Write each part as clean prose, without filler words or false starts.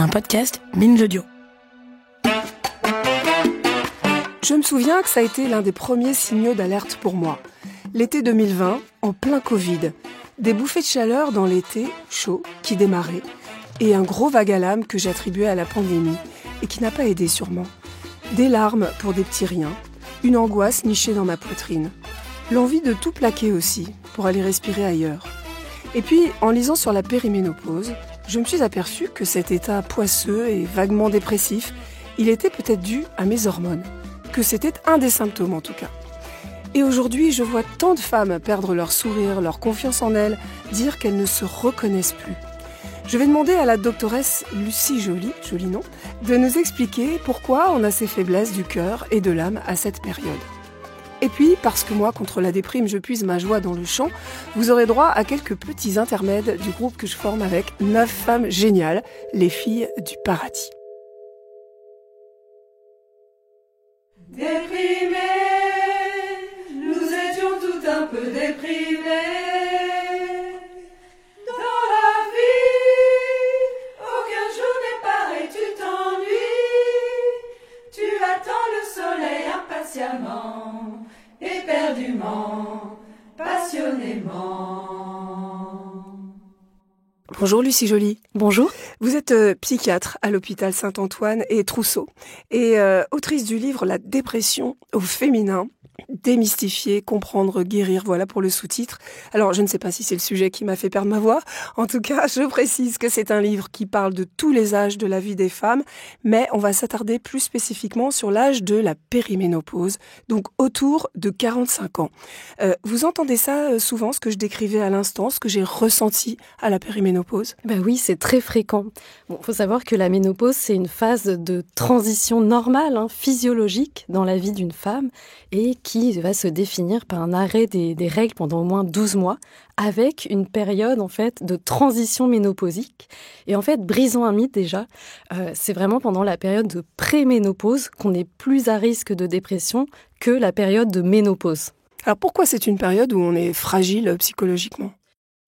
un podcast Binge Audio. Je me souviens que ça a été l'un des premiers signaux d'alerte pour moi. L'été 2020, en plein Covid. Des bouffées de chaleur dans l'été chaud qui démarrait et un gros vague à l'âme que j'attribuais à la pandémie et qui n'a pas aidé sûrement. Des larmes pour des petits riens, une angoisse nichée dans ma poitrine. L'envie de tout plaquer aussi, pour aller respirer ailleurs. Et puis, en lisant sur la périménopause, je me suis aperçue que cet état poisseux et vaguement dépressif, il était peut-être dû à mes hormones. Que c'était un des symptômes en tout cas. Et aujourd'hui, je vois tant de femmes perdre leur sourire, leur confiance en elles, dire qu'elles ne se reconnaissent plus. Je vais demander à la doctoresse Lucie Joly, joli nom, de nous expliquer pourquoi on a ces faiblesses du cœur et de l'âme à cette période. Et puis, parce que moi, contre la déprime, je puise ma joie dans le chant, vous aurez droit à quelques petits intermèdes du groupe que je forme avec 9 femmes géniales, les filles du paradis. Déprimés, nous étions tout un peu déprimés. Dans la vie, aucun jour n'est pareil, tu t'ennuies. Tu attends le soleil impatiemment, éperdument, passionnément. Bonjour Lucie Joly. Bonjour. Vous êtes psychiatre à l'hôpital Saint-Antoine et Trousseau et autrice du livre La dépression au féminin, démystifier, comprendre, guérir, voilà pour le sous-titre. Alors, je ne sais pas si c'est le sujet qui m'a fait perdre ma voix. En tout cas, je précise que c'est un livre qui parle de tous les âges de la vie des femmes, mais on va s'attarder plus spécifiquement sur l'âge de la périménopause, donc autour de 45 ans. Vous entendez ça souvent, ce que je décrivais à l'instant, ce que j'ai ressenti à la périménopause? Oui, c'est très fréquent. Bon, faut savoir que la ménopause, c'est une phase de transition normale, physiologique dans la vie d'une femme et qui va se définir par un arrêt des règles pendant au moins 12 mois, avec une période en fait de transition ménopausique. Et en fait, brisons un mythe déjà, c'est vraiment pendant la période de préménopause qu'on est plus à risque de dépression que la période de ménopause. Alors pourquoi c'est une période où on est fragile psychologiquement ?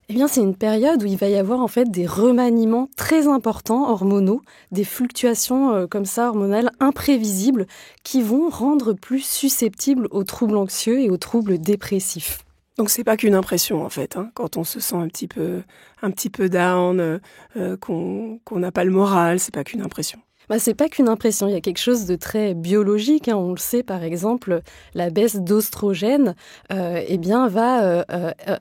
Eh bien, c'est une période où il va y avoir en fait des remaniements très importants hormonaux, des fluctuations comme ça hormonales imprévisibles qui vont rendre plus susceptibles aux troubles anxieux et aux troubles dépressifs. Donc c'est pas qu'une impression en fait, quand on se sent un petit peu down, qu'on n'a pas le moral, c'est pas qu'une impression. C'est pas qu'une impression, il y a quelque chose de très biologique. On le sait, par exemple, la baisse d'oestrogène va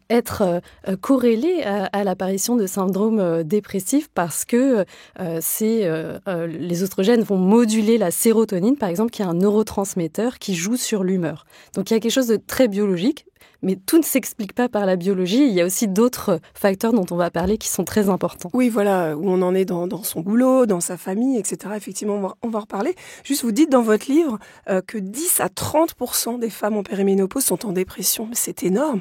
être corrélée à l'apparition de syndromes dépressifs parce que les oestrogènes vont moduler la sérotonine, par exemple, qui est un neurotransmetteur qui joue sur l'humeur. Donc il y a quelque chose de très biologique. Mais tout ne s'explique pas par la biologie. Il y a aussi d'autres facteurs dont on va parler qui sont très importants. Oui, voilà, où on en est dans son boulot, dans sa famille, etc. Effectivement, on va en reparler. Juste, vous dites dans votre livre que 10 à 30% des femmes en périménopause sont en dépression. C'est énorme.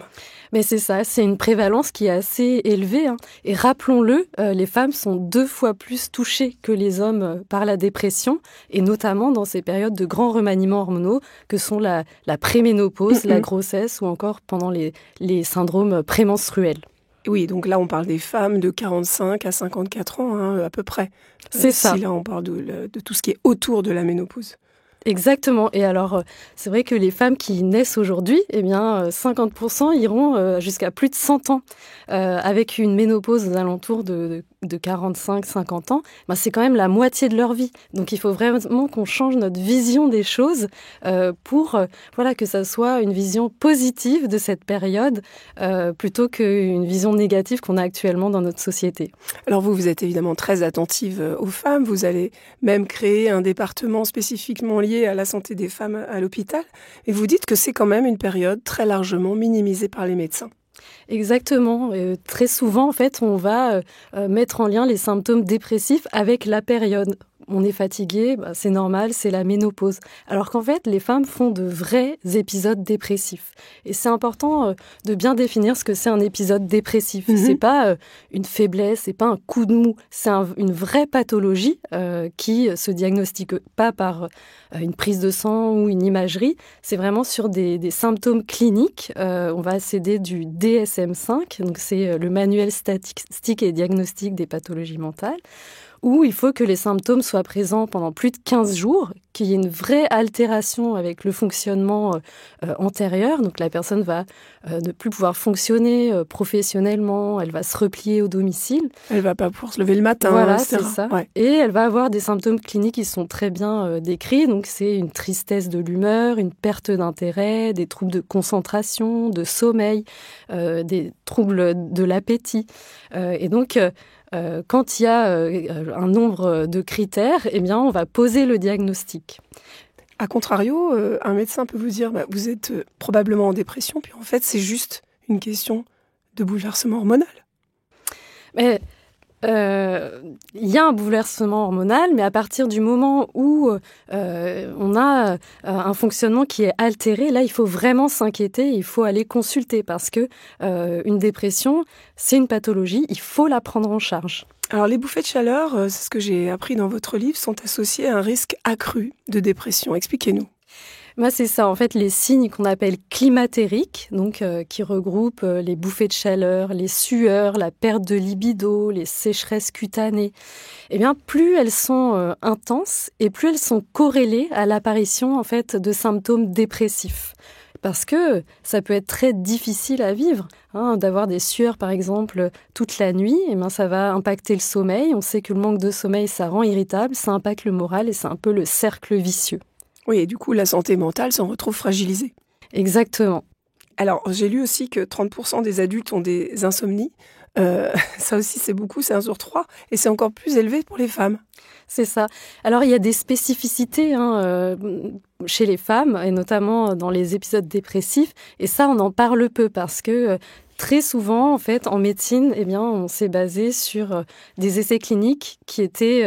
Mais c'est ça, c'est une prévalence qui est assez élevée. Et rappelons-le, les femmes sont 2 fois plus touchées que les hommes par la dépression, et notamment dans ces périodes de grands remaniements hormonaux que sont la préménopause, la grossesse ou encore pendant les syndromes prémenstruels. Oui, donc là, on parle des femmes de 45 à 54 ans, à peu près. C'est ça. Si là, on parle de tout ce qui est autour de la ménopause. Exactement. Et alors, c'est vrai que les femmes qui naissent aujourd'hui, 50% iront jusqu'à plus de 100 ans. Avec une ménopause aux alentours de 45-50 ans, c'est quand même la moitié de leur vie. Donc, il faut vraiment qu'on change notre vision des choses pour que ça soit une vision positive de cette période plutôt qu'une vision négative qu'on a actuellement dans notre société. Alors, vous êtes évidemment très attentive aux femmes. Vous allez même créer un département spécifiquement lié à la santé des femmes à l'hôpital. Et vous dites que c'est quand même une période très largement minimisée par les médecins. Exactement. Très souvent, en fait, on va mettre en lien les symptômes dépressifs avec la période. on est fatigué, c'est normal, c'est la ménopause. Alors qu'en fait, les femmes font de vrais épisodes dépressifs. Et c'est important de bien définir ce que c'est un épisode dépressif. C'est pas une faiblesse, c'est pas un coup de mou. C'est une vraie pathologie qui se diagnostique pas par une prise de sang ou une imagerie. C'est vraiment sur des symptômes cliniques. On va s'aider du DSM-5, donc c'est le manuel statistique et diagnostique des pathologies mentales, où il faut que les symptômes soient présents pendant plus de 15 jours, qu'il y ait une vraie altération avec le fonctionnement antérieur. Donc la personne va ne plus pouvoir fonctionner professionnellement, elle va se replier au domicile. Elle va pas pouvoir se lever le matin, voilà, etc. c'est ça. Ouais. Et elle va avoir des symptômes cliniques qui sont très bien décrits. Donc c'est une tristesse de l'humeur, une perte d'intérêt, des troubles de concentration, de sommeil, des troubles de l'appétit. Et donc quand il y a un nombre de critères, eh bien, on va poser le diagnostic. A contrario, un médecin peut vous dire vous êtes probablement en dépression, puis en fait, c'est juste une question de bouleversement hormonal. Mais il y a un bouleversement hormonal, mais à partir du moment où on a un fonctionnement qui est altéré, là, il faut vraiment s'inquiéter, il faut aller consulter parce que une dépression, c'est une pathologie, il faut la prendre en charge. Alors, les bouffées de chaleur, c'est ce que j'ai appris dans votre livre, sont associées à un risque accru de dépression. Expliquez-nous. Moi, c'est ça, en fait, les signes qu'on appelle climatériques, donc qui regroupent les bouffées de chaleur, les sueurs, la perte de libido, les sécheresses cutanées. Eh bien, plus elles sont intenses et plus elles sont corrélées à l'apparition, en fait, de symptômes dépressifs. Parce que ça peut être très difficile à vivre, d'avoir des sueurs, par exemple, toute la nuit. Eh bien, ça va impacter le sommeil. On sait que le manque de sommeil, ça rend irritable, ça impacte le moral et c'est un peu le cercle vicieux. Oui, et du coup, la santé mentale s'en retrouve fragilisée. Exactement. Alors, j'ai lu aussi que 30% des adultes ont des insomnies. Ça aussi, c'est beaucoup, c'est 1 sur 3. Et c'est encore plus élevé pour les femmes. C'est ça. Alors, il y a des spécificités chez les femmes, et notamment dans les épisodes dépressifs. Et ça, on en parle peu parce que très souvent, en fait, en médecine, eh bien, on s'est basé sur des essais cliniques qui étaient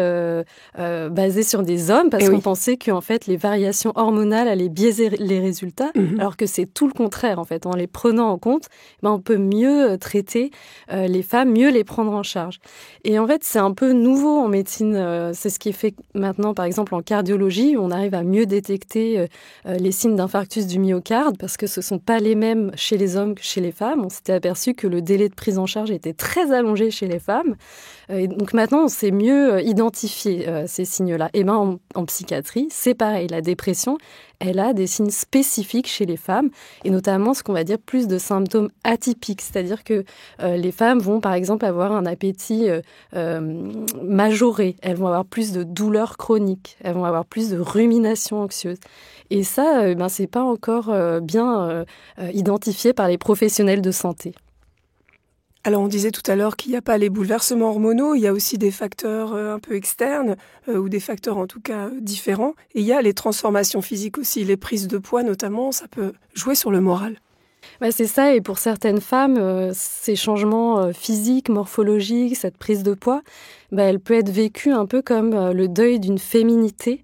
basés sur des hommes parce qu'on pensait que, en fait, les variations hormonales allaient biaiser les résultats, alors que c'est tout le contraire, en fait. En les prenant en compte, on peut mieux traiter les femmes, mieux les prendre en charge. Et en fait, c'est un peu nouveau en médecine. C'est ce qui est fait maintenant, par exemple, en cardiologie, où on arrive à mieux détecter les signes d'infarctus du myocarde parce que ce ne sont pas les mêmes chez les hommes que chez les femmes. On s'était aperçu que le délai de prise en charge était très allongé chez les femmes. Et donc maintenant, on sait mieux identifier ces signes-là. Et en psychiatrie, c'est pareil. La dépression, elle a des signes spécifiques chez les femmes, et notamment ce qu'on va dire plus de symptômes atypiques. C'est-à-dire que les femmes vont, par exemple, avoir un appétit majoré. Elles vont avoir plus de douleurs chroniques. Elles vont avoir plus de ruminations anxieuses. Et ça, c'est pas encore bien identifié par les professionnels de santé. Alors, on disait tout à l'heure qu'il n'y a pas les bouleversements hormonaux, il y a aussi des facteurs un peu externes, ou des facteurs en tout cas différents. Et il y a les transformations physiques aussi, les prises de poids notamment, ça peut jouer sur le moral. C'est ça, et pour certaines femmes, ces changements physiques, morphologiques, cette prise de poids, elle peut être vécue un peu comme le deuil d'une féminité.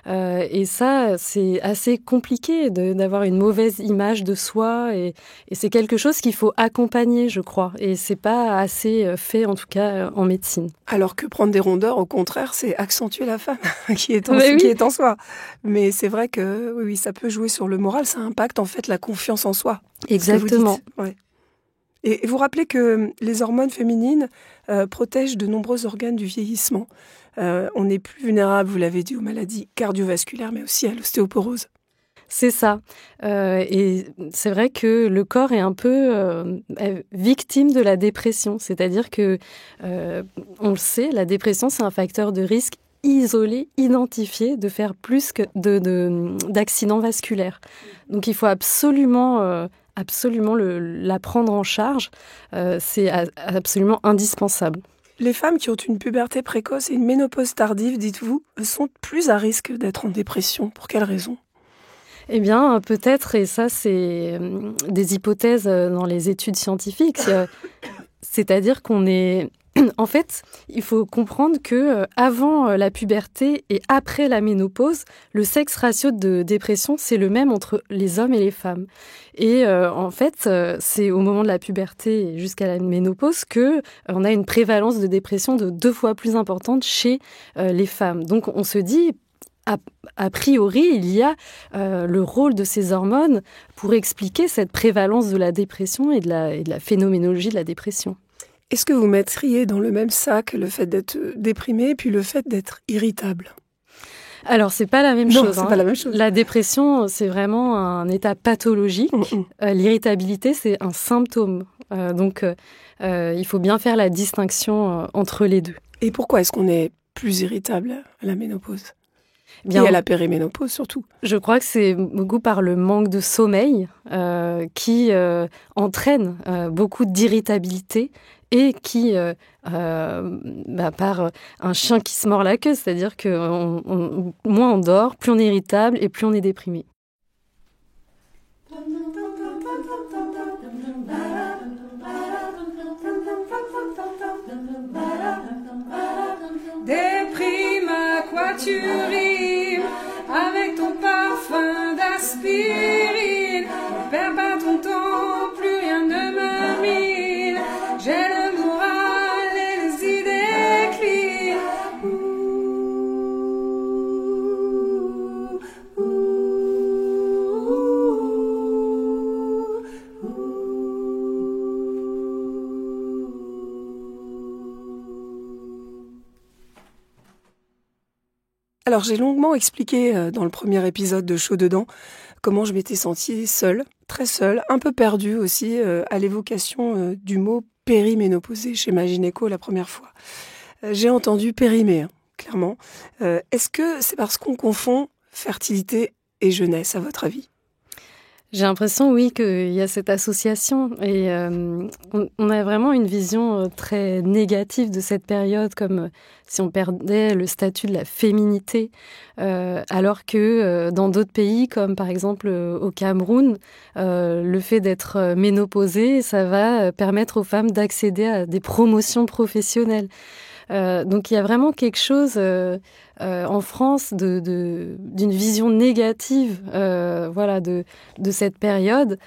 Et ça, c'est assez compliqué d'avoir une mauvaise image de soi. Et c'est quelque chose qu'il faut accompagner, je crois. Et c'est pas assez fait, en tout cas, en médecine. Alors que prendre des rondeurs, au contraire, c'est accentuer la femme qui est en soi. Mais c'est vrai que oui, ça peut jouer sur le moral. Ça impacte en fait la confiance en soi. Exactement. Ouais. Et vous rappelez que les hormones féminines protègent de nombreux organes du vieillissement. On est plus vulnérable, vous l'avez dit, aux maladies cardiovasculaires, mais aussi à l'ostéoporose. C'est ça. Et c'est vrai que le corps est un peu victime de la dépression. C'est-à-dire que, on le sait, la dépression, c'est un facteur de risque isolé, identifié, de faire plus que d'accidents vasculaires. Donc il faut absolument la prendre en charge. C'est absolument indispensable. Les femmes qui ont une puberté précoce et une ménopause tardive, dites-vous, sont plus à risque d'être en dépression. Pour quelles raisons ? Eh bien, peut-être, et ça, c'est des hypothèses dans les études scientifiques. C'est-à-dire qu'on est... En fait, il faut comprendre que avant la puberté et après la ménopause, le sexe ratio de dépression, c'est le même entre les hommes et les femmes. Et en fait, c'est au moment de la puberté jusqu'à la ménopause que on a une prévalence de dépression de 2 fois plus importante chez les femmes. Donc, on se dit... A priori, il y a le rôle de ces hormones pour expliquer cette prévalence de la dépression et de la phénoménologie de la dépression. Est-ce que vous mettriez dans le même sac le fait d'être déprimé puis le fait d'être irritable? Alors, c'est pas la même Non, chose. c'est pas la même chose. La dépression, c'est vraiment un état pathologique. L'irritabilité, c'est un symptôme. Donc, il faut bien faire la distinction entre les deux. Et pourquoi est-ce qu'on est plus irritable à la ménopause? Bien, Et à la périménopause surtout. je crois que c'est beaucoup par le manque de sommeil qui entraîne beaucoup d'irritabilité et qui, par un chien qui se mord la queue, c'est-à-dire que moins on dort, plus on est irritable et plus on est déprimé. Déprime, à quoi tu rimes avec ton parfum d'aspirine? Perds pas ton temps, plus rien ne me mine. J'ai le moral et les idées clean. Alors j'ai longuement expliqué dans le premier épisode de Chaud dedans comment je m'étais sentie seule, très seule, un peu perdue aussi à l'évocation du mot périménopausée chez ma gynéco la première fois. J'ai entendu périmée, clairement. Est-ce que c'est parce qu'on confond fertilité et jeunesse, à votre avis? J'ai l'impression, oui, qu'il y a cette association et on a vraiment une vision très négative de cette période, comme si on perdait le statut de la féminité, alors que dans d'autres pays, comme par exemple au Cameroun, le fait d'être ménopausée, ça va permettre aux femmes d'accéder à des promotions professionnelles. Donc il y a vraiment quelque chose en France d'une vision négative de cette période.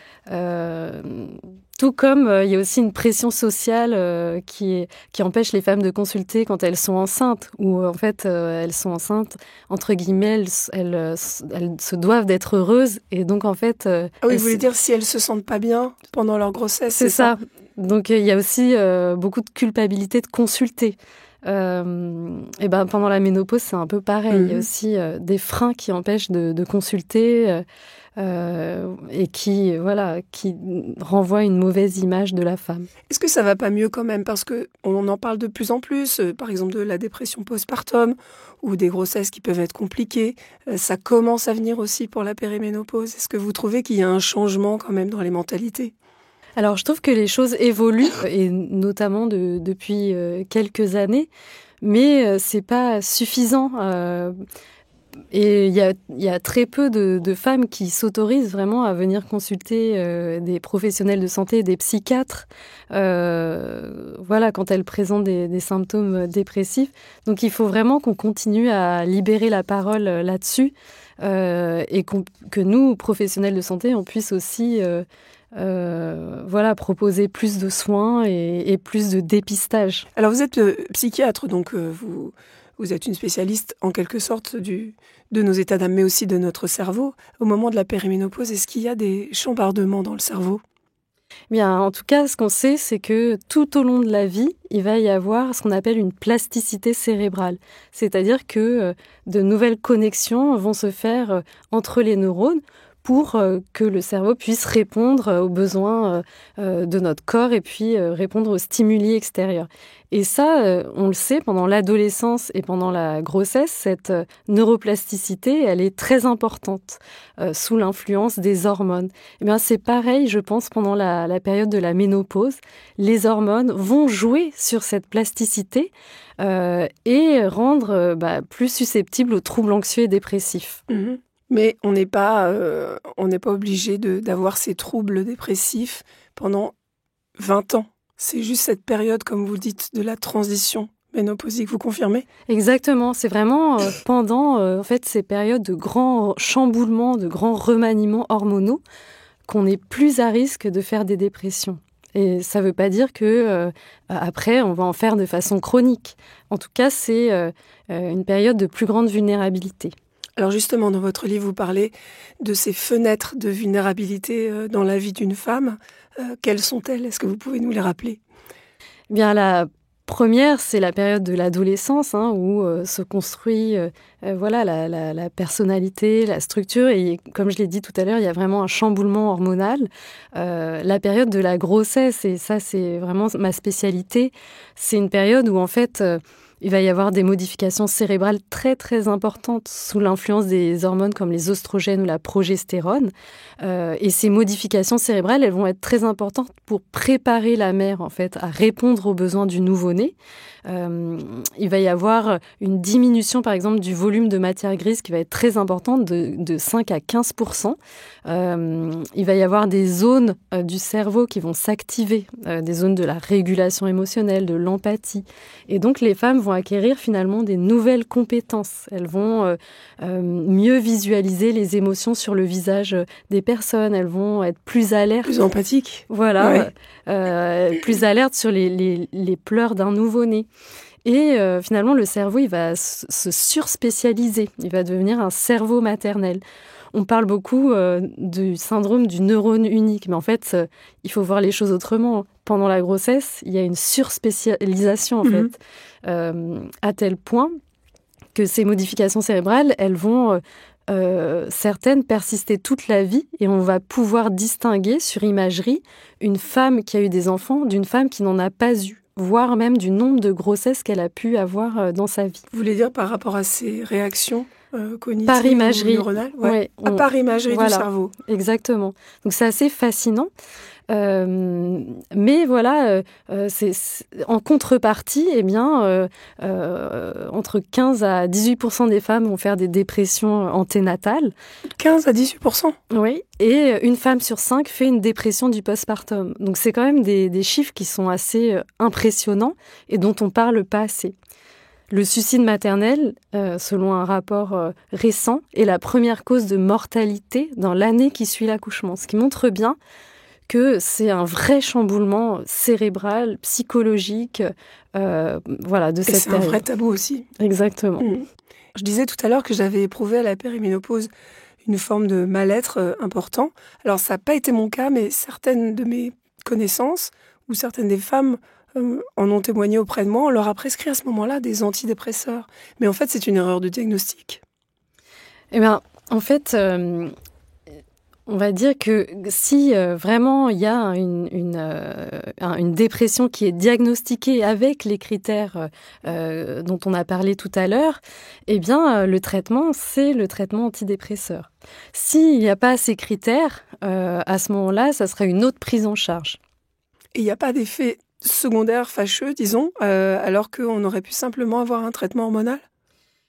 Tout comme il y a aussi une pression sociale qui empêche les femmes de consulter quand elles sont enceintes, ou en fait elles sont enceintes, entre guillemets, elles se doivent d'être heureuses, et donc en fait... Ah oui, vous voulez dire si elles se sentent pas bien pendant leur grossesse, c'est ça. Donc il y a aussi beaucoup de culpabilité de consulter. Et pendant la ménopause, c'est un peu pareil. Il y a aussi des freins qui empêchent de consulter et qui renvoient une mauvaise image de la femme. Est-ce que ça va pas mieux quand même? Parce qu'on en parle de plus en plus, par exemple de la dépression postpartum ou des grossesses qui peuvent être compliquées. Ça commence à venir aussi pour la périménopause. Est-ce que vous trouvez qu'il y a un changement quand même dans les mentalités? Alors, je trouve que les choses évoluent, et notamment depuis quelques années, mais c'est pas suffisant. Et il y a très peu de femmes qui s'autorisent vraiment à venir consulter des professionnels de santé, des psychiatres, quand elles présentent des symptômes dépressifs. Donc, il faut vraiment qu'on continue à libérer la parole là-dessus et que nous, professionnels de santé, on puisse aussi... proposer plus de soins et plus de dépistage. Alors vous êtes psychiatre, donc vous êtes une spécialiste en quelque sorte de nos états d'âme, mais aussi de notre cerveau. Au moment de la périménopause, est-ce qu'il y a des chambardements dans le cerveau? Bien, en tout cas, ce qu'on sait, c'est que tout au long de la vie, il va y avoir ce qu'on appelle une plasticité cérébrale. C'est-à-dire que de nouvelles connexions vont se faire entre les neurones pour que le cerveau puisse répondre aux besoins de notre corps et puis répondre aux stimuli extérieurs. Et ça, on le sait, pendant l'adolescence et pendant la grossesse, cette neuroplasticité, elle est très importante sous l'influence des hormones. Eh bien, c'est pareil, je pense, pendant la période de la ménopause. Les hormones vont jouer sur cette plasticité et rendre plus susceptible aux troubles anxieux et dépressifs. Mmh. Mais on n'est pas obligé d'avoir ces troubles dépressifs pendant 20 ans. C'est juste cette période, comme vous dites, de la transition ménopausique, vous confirmez? Exactement, c'est vraiment pendant ces périodes de grands chamboulements, de grands remaniements hormonaux qu'on est plus à risque de faire des dépressions. Et ça ne veut pas dire que après on va en faire de façon chronique. En tout cas, c'est une période de plus grande vulnérabilité. Alors justement, dans votre livre, vous parlez de ces fenêtres de vulnérabilité dans la vie d'une femme. Quelles sont-elles? Est-ce que vous pouvez nous les rappeler? Bien, la première, c'est la période de l'adolescence, où se construit la personnalité, la structure. Et comme je l'ai dit tout à l'heure, il y a vraiment un chamboulement hormonal. La période de la grossesse, et ça, c'est vraiment ma spécialité, c'est une période où, en fait, il va y avoir des modifications cérébrales très, très importantes sous l'influence des hormones comme les oestrogènes ou la progestérone. Et ces modifications cérébrales, elles vont être très importantes pour préparer la mère, en fait, à répondre aux besoins du nouveau-né. Il va y avoir une diminution, par exemple, du volume de matière grise qui va être très importante, de 5 à 15%. Il va y avoir des zones du cerveau qui vont s'activer, des zones de la régulation émotionnelle, de l'empathie. Et donc, les femmes vont acquérir finalement des nouvelles compétences. Elles vont mieux visualiser les émotions sur le visage des personnes. Elles vont être plus alertes. Plus empathiques. Voilà, plus alertes sur les pleurs d'un nouveau-né. Et finalement, le cerveau, il va se surspécialiser. Il va devenir un cerveau maternel. On parle beaucoup du syndrome du neurone unique, mais en fait, il faut voir les choses autrement. Pendant la grossesse, il y a une surspécialisation, en fait, à tel point que ces modifications cérébrales, elles vont, certaines, persister toute la vie, et on va pouvoir distinguer sur imagerie une femme qui a eu des enfants d'une femme qui n'en a pas eu, voire même du nombre de grossesses qu'elle a pu avoir dans sa vie. Vous voulez dire par rapport à ces réactions cognitives par imagerie, neuronales, par imagerie du cerveau. Exactement. Donc c'est assez fascinant. Mais voilà, en contrepartie, entre 15 à 18% des femmes vont faire des dépressions anténatales. 15 à 18%? Oui, et une femme sur 5 fait une dépression du postpartum. Donc c'est quand même des chiffres qui sont assez impressionnants et dont on parle pas assez. Le suicide maternel, selon un rapport récent, est la première cause de mortalité dans l'année qui suit l'accouchement, ce qui montre bien que c'est un vrai chamboulement cérébral, psychologique, de cette période. Et c'est un vrai tabou aussi. Exactement. Je disais tout à l'heure que j'avais éprouvé à la périménopause une forme de mal-être important. Alors ça n'a pas été mon cas, mais certaines de mes connaissances ou certaines des femmes en ont témoigné auprès de moi. On leur a prescrit à ce moment-là des antidépresseurs. Mais en fait, c'est une erreur de diagnostic. Eh bien, en fait, on va dire que si vraiment il y a une dépression qui est diagnostiquée avec les critères dont on a parlé tout à l'heure, eh bien, le traitement, c'est le traitement antidépresseur. S'il n'y a pas ces critères, à ce moment-là, ça sera une autre prise en charge. Et il n'y a pas d'effet secondaire fâcheux, disons, alors qu'on aurait pu simplement avoir un traitement hormonal?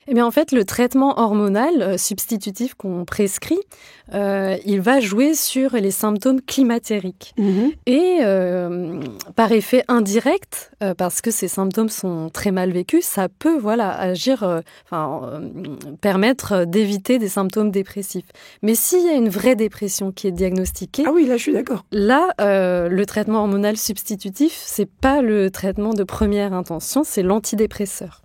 Eh bien, en fait, le traitement hormonal substitutif qu'on prescrit, il va jouer sur les symptômes climatériques. Et par effet indirect, parce que ces symptômes sont très mal vécus, ça peut agir, permettre d'éviter des symptômes dépressifs. Mais s'il y a une vraie dépression qui est diagnostiquée... Ah oui, là, je suis d'accord. Là, le traitement hormonal substitutif, c'est pas le traitement de première intention, c'est l'antidépresseur.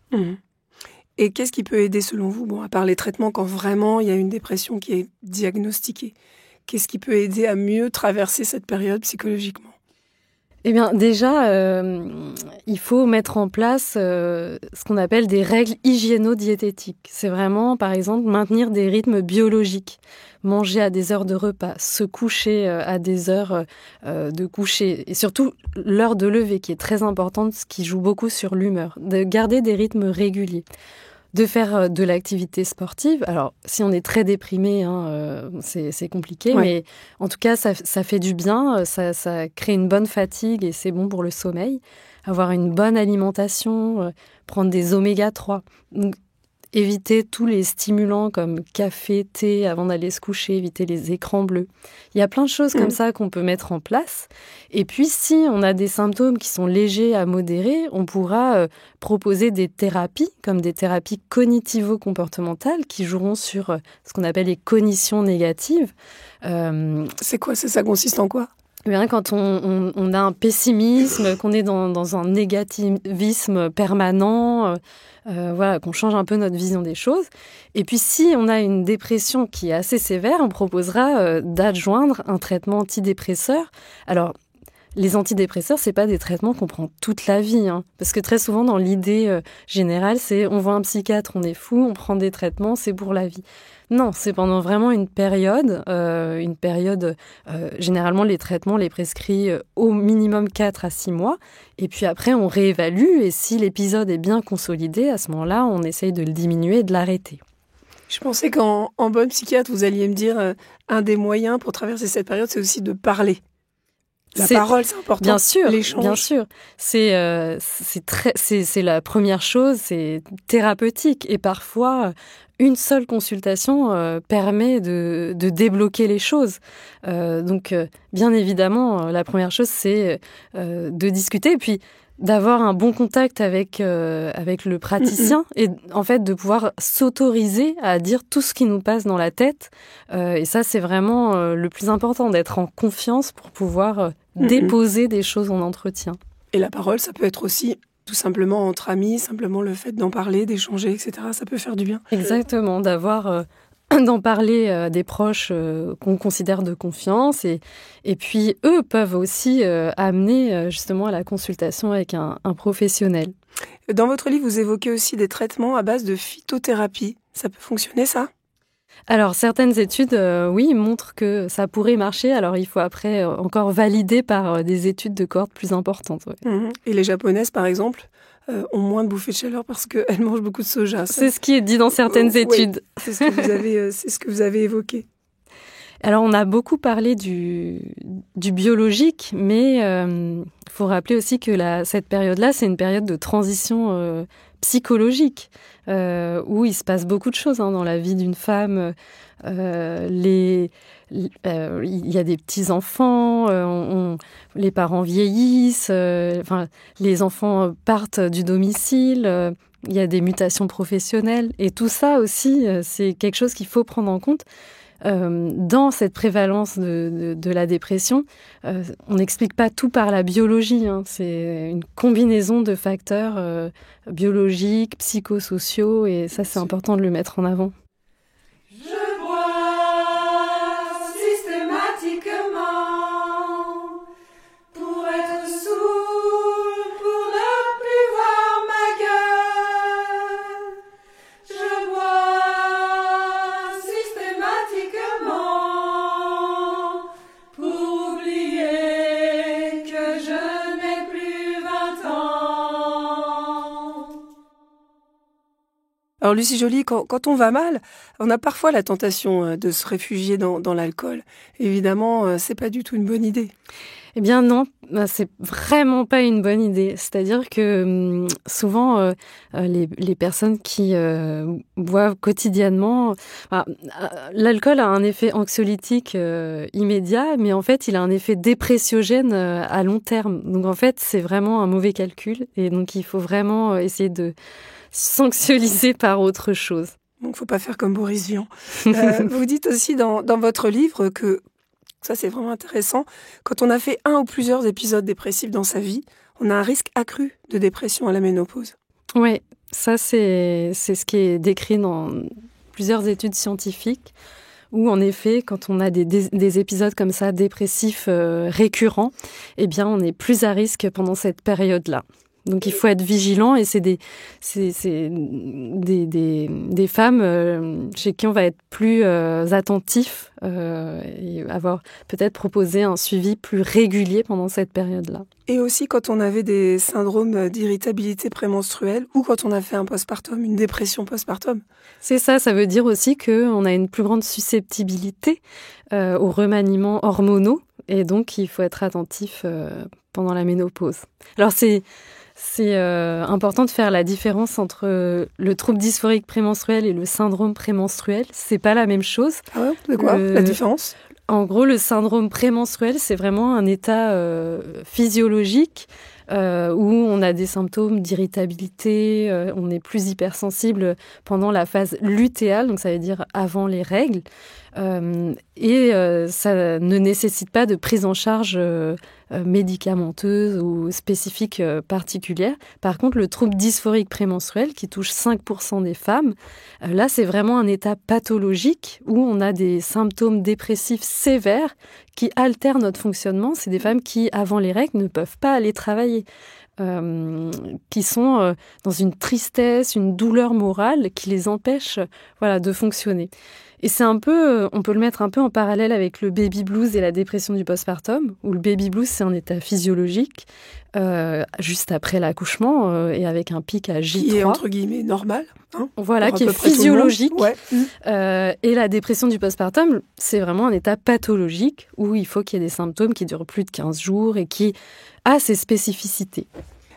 Et qu'est-ce qui peut aider selon vous, à part les traitements quand vraiment il y a une dépression qui est diagnostiquée? Qu'est-ce qui peut aider à mieux traverser cette période psychologiquement? Eh bien, déjà, il faut mettre en place ce qu'on appelle des règles hygiéno-diététiques. C'est vraiment, par exemple, maintenir des rythmes biologiques, manger à des heures de repas, se coucher à des heures de coucher, et surtout l'heure de lever qui est très importante, ce qui joue beaucoup sur l'humeur, de garder des rythmes réguliers. De faire de l'activité sportive. Alors, si on est très déprimé, c'est compliqué, mais en tout cas, ça fait du bien, ça crée une bonne fatigue et c'est bon pour le sommeil. Avoir une bonne alimentation, prendre des oméga 3. Donc, éviter tous les stimulants comme café, thé avant d'aller se coucher, éviter les écrans bleus. Il y a plein de choses comme ça qu'on peut mettre en place. Et puis, si on a des symptômes qui sont légers à modérés, on pourra proposer des thérapies, comme des thérapies cognitivo-comportementales, qui joueront sur ce qu'on appelle les cognitions négatives. C'est quoi? Ça consiste en quoi? Eh bien, quand on a un pessimisme, qu'on est dans un négativisme permanent, qu'on change un peu notre vision des choses. Et puis, si on a une dépression qui est assez sévère, on proposera d'adjoindre un traitement antidépresseur. Alors, les antidépresseurs, c'est pas des traitements qu'on prend toute la vie, hein, parce que très souvent dans l'idée générale, c'est on voit un psychiatre, on est fou, on prend des traitements, c'est pour la vie. Non, c'est pendant vraiment une période. Généralement, les traitements les prescrit au minimum 4 à 6 mois. Et puis après, on réévalue. Et si l'épisode est bien consolidé, à ce moment-là, on essaye de le diminuer et de l'arrêter. Je pensais qu'en bonne psychiatre, vous alliez me dire un des moyens pour traverser cette période, c'est aussi de parler. La parole, c'est important. Bien sûr, l'échange. Bien sûr. C'est la première chose, c'est thérapeutique. Et parfois, une seule consultation permet de débloquer les choses. Donc, bien évidemment, la première chose, c'est de discuter. Et puis, d'avoir un bon contact avec le praticien et en fait de pouvoir s'autoriser à dire tout ce qui nous passe dans la tête. Et ça, c'est vraiment le plus important, d'être en confiance pour pouvoir déposer des choses en entretien. Et la parole, ça peut être aussi tout simplement entre amis, simplement le fait d'en parler, d'échanger, etc. Ça peut faire du bien. Exactement, d'en parler à des proches qu'on considère de confiance. Et puis, eux peuvent aussi amener justement à la consultation avec un professionnel. Dans votre livre, vous évoquez aussi des traitements à base de phytothérapie. Ça peut fonctionner, ça ? Alors, certaines études, oui, montrent que ça pourrait marcher. Alors, il faut après encore valider par des études de cohorte plus importantes. Ouais. Et les Japonaises, par exemple, ont moins de bouffées de chaleur parce qu'elles mangent beaucoup de soja. Ça. C'est ce qui est dit dans certaines études. Oui, c'est ce que vous avez évoqué. Alors, on a beaucoup parlé du biologique, mais il faut rappeler aussi que cette période-là, c'est une période de transition psychologique, où il se passe beaucoup de choses dans la vie d'une femme. Il y a des petits-enfants, les parents vieillissent, les enfants partent du domicile, il y a des mutations professionnelles. Et tout ça aussi, c'est quelque chose qu'il faut prendre en compte. Dans cette prévalence de la dépression, on n'explique pas tout par la biologie. C'est une combinaison de facteurs biologiques, psychosociaux, et ça, c'est important de le mettre en avant. Je bois systématiquement pour être saoul, pour ne plus voir ma gueule. Je bois systématiquement pour oublier que je n'ai plus 20 ans. Alors Lucie Joly, quand on va mal, on a parfois la tentation de se réfugier dans l'alcool. Évidemment, c'est pas du tout une bonne idée. Eh bien non, c'est vraiment pas une bonne idée. C'est-à-dire que souvent, les personnes qui boivent quotidiennement... l'alcool a un effet anxiolytique immédiat, mais en fait, il a un effet dépressiogène à long terme. Donc en fait, c'est vraiment un mauvais calcul. Et donc, il faut vraiment essayer de s'anxioliser par autre chose. Donc, faut pas faire comme Boris Vian. Vous dites aussi dans votre livre que, ça c'est vraiment intéressant, quand on a fait un ou plusieurs épisodes dépressifs dans sa vie, on a un risque accru de dépression à la ménopause. Oui, ça c'est ce qui est décrit dans plusieurs études scientifiques, où en effet, quand on a des épisodes comme ça dépressifs récurrents, eh bien on est plus à risque pendant cette période-là. Donc il faut être vigilant, et c'est des femmes chez qui on va être plus attentif et avoir peut-être proposé un suivi plus régulier pendant cette période-là. Et aussi quand on avait des syndromes d'irritabilité prémenstruelle ou quand on a fait un postpartum, une dépression postpartum. C'est ça, ça veut dire aussi qu'on a une plus grande susceptibilité aux remaniements hormonaux, et donc il faut être attentif pendant la ménopause. Alors c'est important de faire la différence entre le trouble dysphorique prémenstruel et le syndrome prémenstruel. C'est pas la même chose. Ah ouais, c'est quoi la différence ? En gros, le syndrome prémenstruel, c'est vraiment un état physiologique où on a des symptômes d'irritabilité, on est plus hypersensible pendant la phase lutéale, donc ça veut dire avant les règles. Ça ne nécessite pas de prise en charge médicamenteuse ou spécifique particulière. Par contre, le trouble dysphorique prémenstruel, qui touche 5% des femmes, là, c'est vraiment un état pathologique où on a des symptômes dépressifs sévères qui altèrent notre fonctionnement. C'est des femmes qui, avant les règles, ne peuvent pas aller travailler. Qui sont dans une tristesse, une douleur morale qui les empêche de fonctionner. Et c'est on peut le mettre un peu en parallèle avec le baby blues et la dépression du postpartum, où le baby blues, c'est un état physiologique, juste après l'accouchement, et avec un pic à J3. Qui est, entre guillemets, normal. Qui est physiologique. Et la dépression du postpartum, c'est vraiment un état pathologique, où il faut qu'il y ait des symptômes qui durent plus de 15 jours et qui a ses spécificités.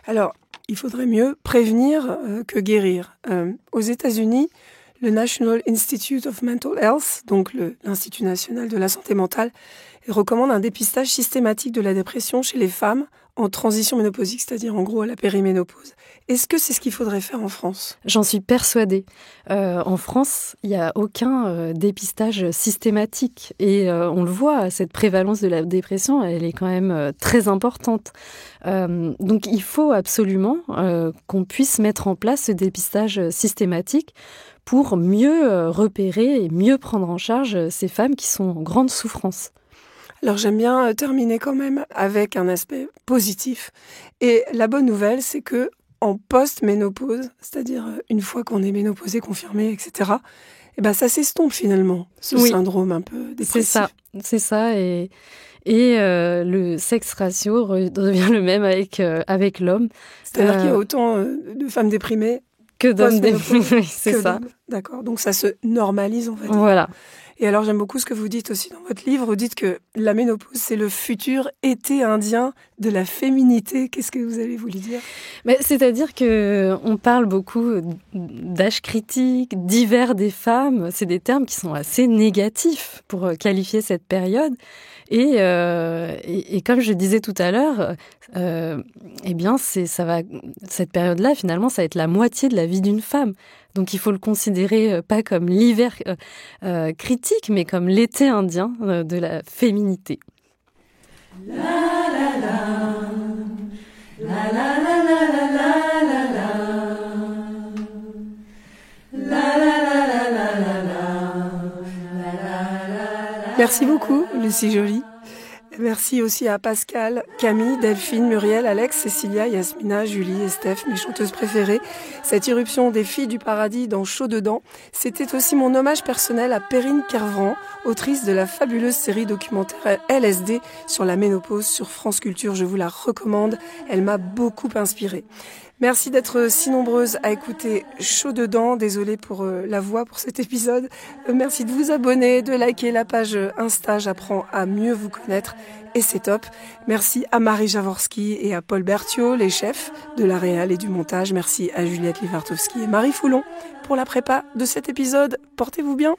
Alors, il faudrait mieux prévenir que guérir. Aux États-Unis, le National Institute of Mental Health, donc l'Institut national de la santé mentale, recommande un dépistage systématique de la dépression chez les femmes en transition ménopausique, c'est-à-dire en gros à la périménopause. Est-ce que c'est ce qu'il faudrait faire en France ? J'en suis persuadée. En France, il n'y a aucun dépistage systématique. Et on le voit, cette prévalence de la dépression, elle est quand même très importante. Donc il faut absolument qu'on puisse mettre en place ce dépistage systématique pour mieux repérer et mieux prendre en charge ces femmes qui sont en grande souffrance. Alors j'aime bien terminer quand même avec un aspect positif. Et la bonne nouvelle, c'est que en post-ménopause, c'est-à-dire une fois qu'on est ménopausé, confirmé, etc., ça s'estompe finalement, ce syndrome un peu dépressif. C'est ça. Et le sexe ratio redevient le même avec l'homme. C'est-à-dire qu'il y a autant de femmes déprimées que d'hommes déprimés, c'est ça. D'accord, donc ça se normalise, on va dire. Voilà. Et alors, j'aime beaucoup ce que vous dites aussi dans votre livre. Vous dites que la ménopause, c'est le futur été indien de la féminité. Qu'est-ce que vous allez vous dire ? C'est-à-dire qu'on parle beaucoup d'âge critique, d'hiver des femmes. C'est des termes qui sont assez négatifs pour qualifier cette période. Et comme je disais tout à l'heure, cette période-là, finalement, ça va être la moitié de la vie d'une femme. Donc il faut le considérer pas comme l'hiver critique, mais comme l'été indien de la féminité. La la la, la la la la la la la, la la la la la la. Merci beaucoup, Lucie Joly. Merci aussi à Pascal, Camille, Delphine, Muriel, Alex, Cécilia, Yasmina, Julie et Steph, mes chanteuses préférées. Cette irruption des filles du paradis dans Chaud dedans, c'était aussi mon hommage personnel à Perrine Kervran, autrice de la fabuleuse série documentaire LSD sur la ménopause sur France Culture. Je vous la recommande, elle m'a beaucoup inspirée. Merci d'être si nombreuses à écouter Chaud dedans. Désolée pour la voix pour cet épisode. Merci de vous abonner, de liker la page Insta. J'apprends à mieux vous connaître et c'est top. Merci à Marie Jaworski et à Paul Berthiaud, les chefs de la réal et du montage. Merci à Juliette Livartowski et Marie Foulon pour la prépa de cet épisode. Portez-vous bien.